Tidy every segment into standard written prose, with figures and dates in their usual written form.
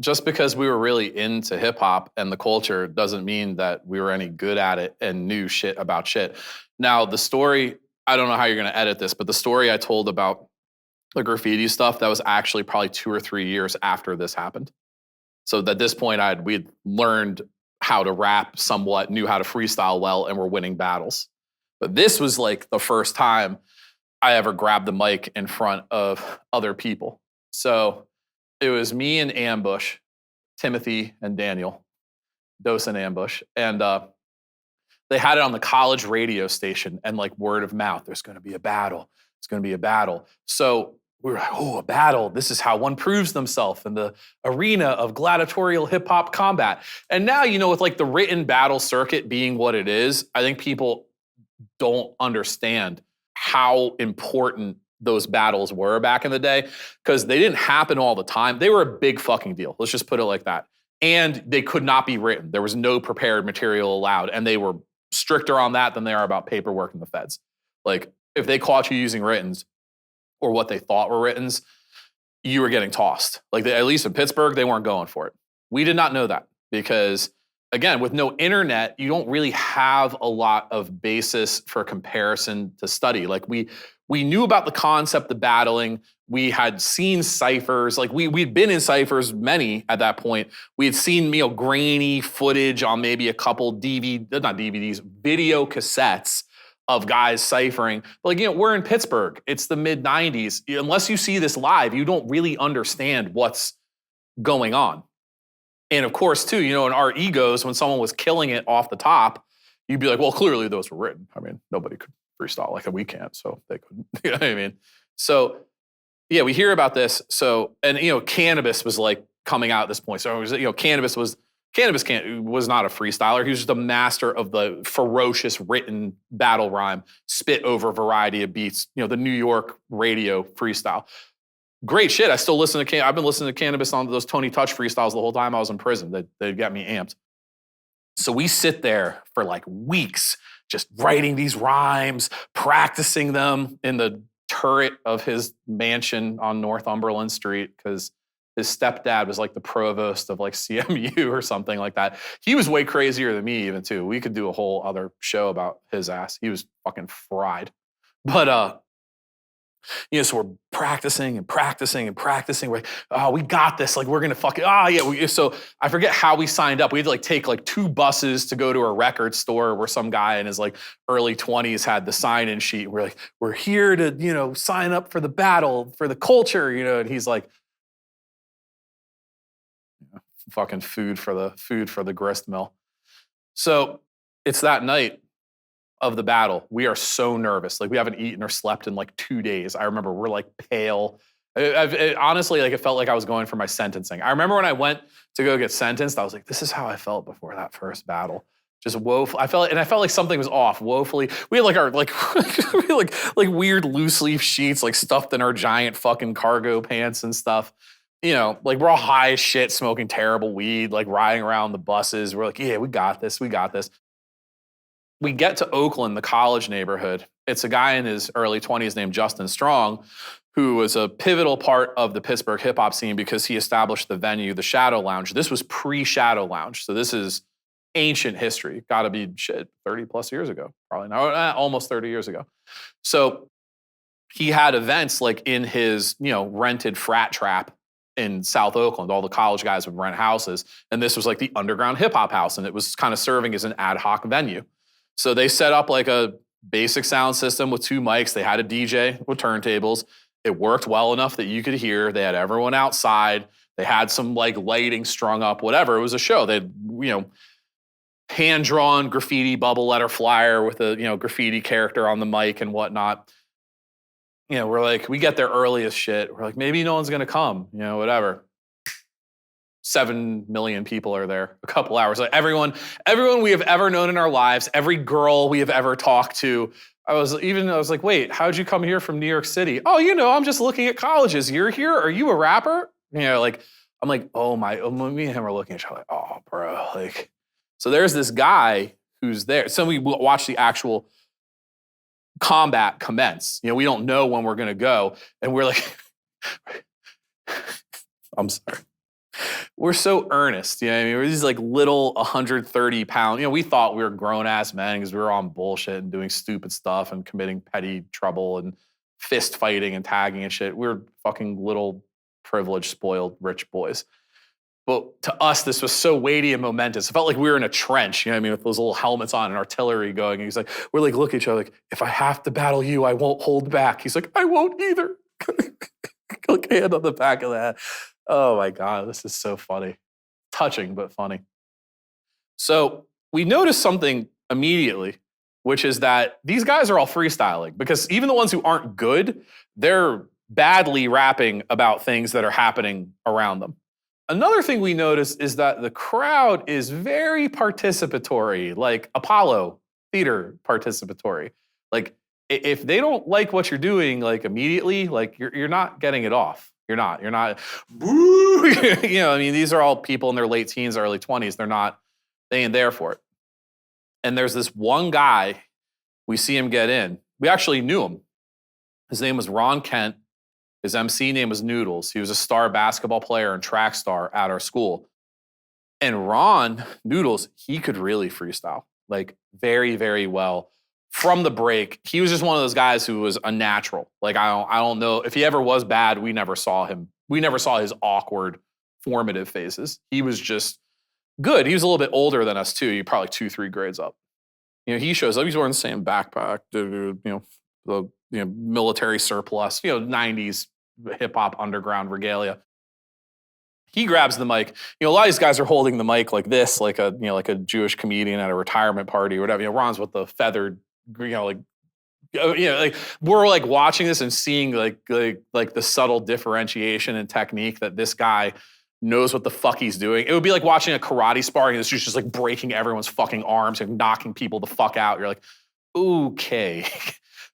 just because we were really into hip hop and the culture doesn't mean that we were any good at it and knew shit about shit. Now, the story, I don't know how you're going to edit this, but the story I told about the graffiti stuff, that was actually probably 2 or 3 years after this happened. So at this point, we'd learned how to rap somewhat, knew how to freestyle well, and were winning battles. But this was like the first time I ever grabbed the mic in front of other people. So it was me and Ambush, Timothy and Daniel, Dose and Ambush. And they had it on the college radio station and like word of mouth, there's going to be a battle. It's going to be a battle. So we were like, oh, a battle. This is how one proves themselves in the arena of gladiatorial hip hop combat. And now, with like the written battle circuit being what it is, I think people don't understand how important those battles were back in the day, because they didn't happen all the time. They were a big fucking deal. Let's just put it like that. And they could not be written. There was no prepared material allowed. And they were stricter on that than they are about paperwork in the feds. Like, if they caught you using writtens or what they thought were writtens, you were getting tossed. Like, at least in Pittsburgh, they weren't going for it. We did not know that because, again, with no internet, you don't really have a lot of basis for comparison to study. Like, we knew about the concept of battling. We had seen ciphers. Like, we'd been in ciphers, many at that point. We had seen, grainy footage on maybe a couple video cassettes of guys ciphering. But we're in Pittsburgh. It's the mid 90s. Unless you see this live, you don't really understand what's going on. And of course, too, in our egos, when someone was killing it off the top, you'd be like, well, clearly those were written. I mean, nobody could freestyle like we can't, so they couldn't. You know what I mean? So, yeah, we hear about this. So, and, Cannabis was like coming out at this point. So, it was, Cannabis was not a freestyler. He was just a master of the ferocious written battle rhyme, spit over a variety of beats, the New York radio freestyle. Great shit. I still listen to I've been listening to Cannabis on those Tony Touch freestyles the whole time I was in prison. They got me amped. So we sit there for like weeks just writing these rhymes, practicing them in the turret of his mansion on Northumberland Street, because his stepdad was like the provost of like CMU or something like that. He was way crazier than me even too. We could do a whole other show about his ass. He was fucking fried. But so we're practicing and practicing and practicing. We're like, oh, we got this. Like, we're gonna fucking, yeah. So I forget how we signed up. We had to like take like 2 buses to go to a record store where some guy in his like early 20s had the sign-in sheet. We're like, we're here to, sign up for the battle, for the culture, and he's like, fucking food for the grist mill. So it's that night of the battle. We are so nervous. Like, we haven't eaten or slept in like 2 days. I remember we're like pale. Honestly, like, it felt like I was going for my sentencing. I remember when I went to go get sentenced, I was like, this is how I felt before that first battle. Just woeful. I felt like something was off woefully. We had like our like we had like weird loose leaf sheets like stuffed in our giant fucking cargo pants and stuff. Like, we're all high as shit, smoking terrible weed, like riding around the buses. We're like, yeah, we got this. We got this. We get to Oakland, the college neighborhood. It's a guy in his early 20s named Justin Strong, who was a pivotal part of the Pittsburgh hip hop scene because he established the venue, the Shadow Lounge. This was pre-Shadow Lounge. So this is ancient history. Got to be 30 plus years ago, probably now, almost 30 years ago. So he had events like in his, rented frat trap in South Oakland. All the college guys would rent houses. And this was like the underground hip hop house. And it was kind of serving as an ad hoc venue. So they set up like a basic sound system with 2 mics. They had a DJ with turntables. It worked well enough that you could hear. They had everyone outside. They had some like lighting strung up, whatever. It was a show. They had, hand-drawn graffiti bubble letter flyer with a, graffiti character on the mic and whatnot. We're like, we get there early as shit. We're like, maybe no one's going to come, whatever. 7 million people are there, a couple hours. Like, everyone we have ever known in our lives, every girl we have ever talked to. I was like, wait, how'd you come here from New York City? Oh, I'm just looking at colleges. You're here? Are you a rapper? Like, I'm like, oh my, me and him are looking at each other like, oh, bro. Like, so there's this guy who's there. So we watch the actual combat commence. We don't know when we're going to go. And we're like, I'm sorry. We're so earnest. You know what I mean? We're these like little 130-pound, we thought we were grown ass men because we were on bullshit and doing stupid stuff and committing petty trouble and fist fighting and tagging and shit. We're fucking little privileged, spoiled, rich boys. But to us, this was so weighty and momentous. It felt like we were in a trench, you know what I mean, with those little helmets on and artillery going. And he's like, we're like, look at each other like, if I have to battle you, I won't hold back. He's like, I won't either. Like hand on the back of the head. Oh my God, this is so funny. Touching, but funny. So we noticed something immediately, which is that these guys are all freestyling because even the ones who aren't good, they're badly rapping about things that are happening around them. Another thing we noticed is that the crowd is very participatory, like Apollo theater participatory. Like if they don't like what you're doing, like immediately, like you're not getting it off. You're not, boo. I mean, these are all people in their late teens, early 20s. They ain't there for it. And there's this one guy, we see him get in. We actually knew him. His name was Ron Kent. His MC name was Noodles. He was a star basketball player and track star at our school. And Ron, Noodles, he could really freestyle, like very, very well. From the break, he was just one of those guys who was a natural. Like, I don't know, if he ever was bad, we never saw him. We never saw his awkward, formative phases. He was just good. He was a little bit older than us too. He probably 2-3 grades up. He shows up, he's wearing the same backpack, the military surplus, 90s hip hop underground regalia. He grabs the mic. A lot of these guys are holding the mic like this, like a Jewish comedian at a retirement party or whatever. Ron's with the feathered, we're like watching this and seeing like the subtle differentiation and technique that this guy knows what the fuck he's doing. It would be like watching a karate sparring. This dude's just like breaking everyone's fucking arms and knocking people the fuck out. You're like, okay.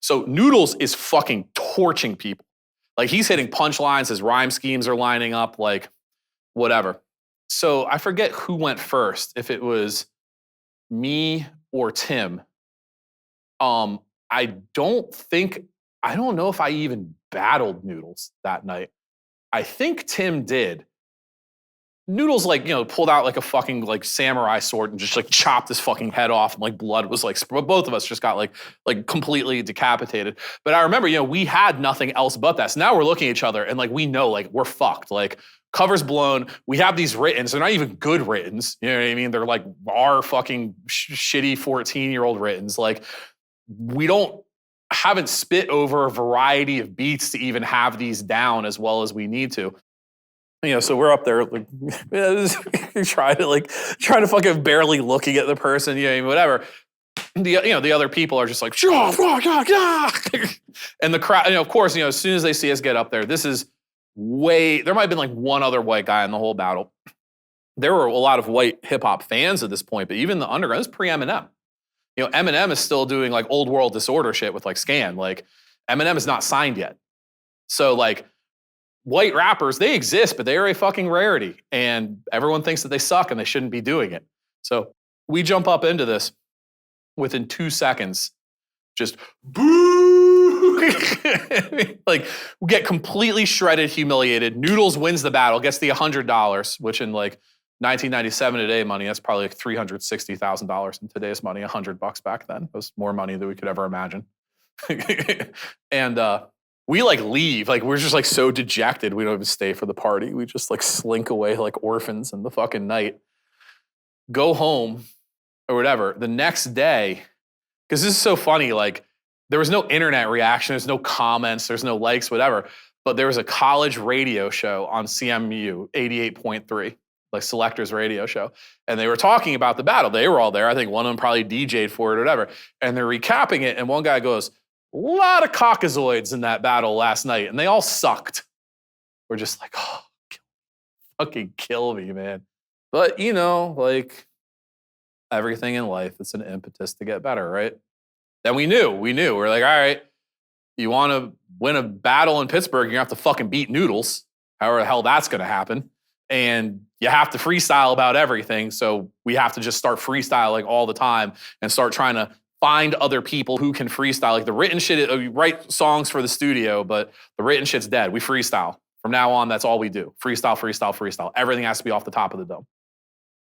So Noodles is fucking torching people. Like he's hitting punchlines, his rhyme schemes are lining up, like whatever. So I forget who went first, if it was me or Tim. I don't know if I even battled Noodles that night. I think Tim did. Noodles pulled out like a fucking like samurai sword and just like chopped his fucking head off and like blood was like, both of us just got like completely decapitated. But I remember, we had nothing else but that. So now we're looking at each other and like, we know like we're fucked. Like cover's blown. We have these writtens. They're not even good writtens. You know what I mean? They're like our fucking shitty 14-year-old writtens. Like we haven't spit over a variety of beats to even have these down as well as we need to. So we're up there like trying to fucking barely looking at the person, whatever. The other people are just like, and the crowd, of course, as soon as they see us get up there, there might have been like one other white guy in the whole battle. There were a lot of white hip hop fans at this point, but even the underground, this is pre-Eminem. Eminem is still doing like old world disorder shit with like Scan. Like Eminem is not signed yet. So like white rappers, they exist, but they are a fucking rarity. And everyone thinks that they suck and they shouldn't be doing it. So we jump up into this within 2 seconds, just boo! Like we get completely shredded, humiliated. Noodles wins the battle, gets the $100, which in like 1997 today money, that's probably like $360,000 in today's money. $100 back then. It was more money than we could ever imagine. And we like leave, like we're just like so dejected. We don't even stay for the party. We just like slink away like orphans in the fucking night. Go home or whatever. The next day, because this is so funny, like there was no internet reaction, there's no comments, there's no likes, whatever. But there was a college radio show on CMU 88.3. Like Selector's radio show. And they were talking about the battle. They were all there. I think one of them probably DJ'd for it or whatever. And they're recapping it. And one guy goes, a lot of caucasoids in that battle last night. And they all sucked. We're just like, oh, fucking kill me, man. But, like everything in life, it's an impetus to get better, right? Then we knew. We're like, all right, you want to win a battle in Pittsburgh, you're going to have to fucking beat Noodles. However the hell that's going to happen. And you have to freestyle about everything. So we have to just start freestyling all the time and start trying to find other people who can freestyle. Like the written shit, we write songs for the studio, but the written shit's dead. We freestyle From now on, that's all we do. Freestyle, freestyle, freestyle. Everything has to be off the top of the dome.